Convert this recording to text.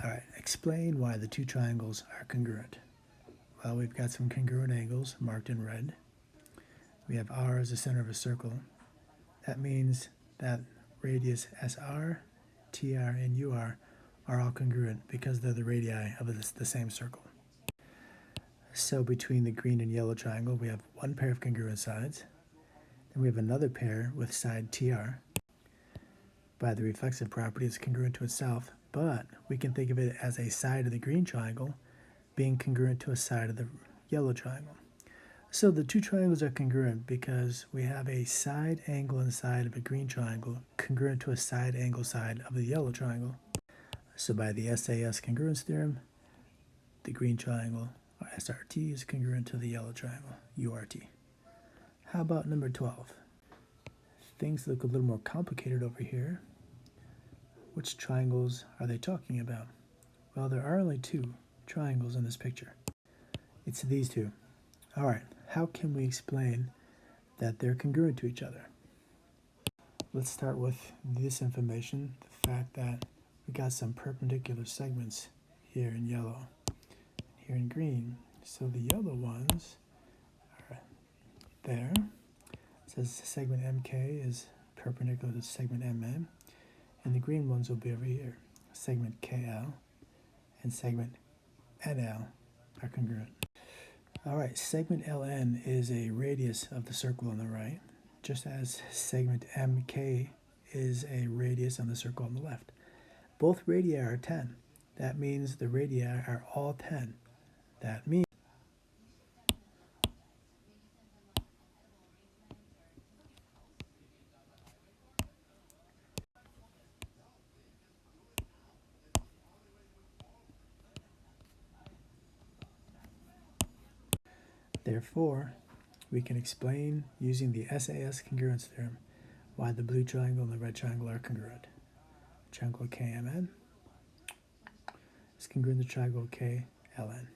All right, explain why the two triangles are congruent. Well, we've got some congruent angles marked in red. We have R as the center of a circle. That means that radius SR, TR, and UR are all congruent because they're the radii of the same circle. So between the green and yellow triangle, we have one pair of congruent sides. Then we have another pair with side TR. By the reflexive property, it's congruent to itself, but we can think of it as a side of the green triangle being congruent to a side of the yellow triangle. So the two triangles are congruent because we have a side angle inside of a green triangle congruent to a side angle side of the yellow triangle. So by the SAS congruence theorem, the green triangle, or SRT, is congruent to the yellow triangle, URT. How about number 12? Things look a little more complicated over here. Which triangles are they talking about? Well, there are only two triangles in this picture. It's these two. All right, how can we explain that they're congruent to each other? Let's start with this information, the fact that we got some perpendicular segments here in yellow, here in green. So the yellow ones are there. It says segment MK is perpendicular to segment MN, and the green ones will be over here. Segment KL and segment NL are congruent. All right, segment LN is a radius of the circle on the right, just as segment MK is a radius on the circle on the left. Both radii are 10. That means the radii are all 10. That means therefore, we can explain using the SAS congruence theorem why the blue triangle and the red triangle are congruent. Triangle KMN is congruent to triangle KLN.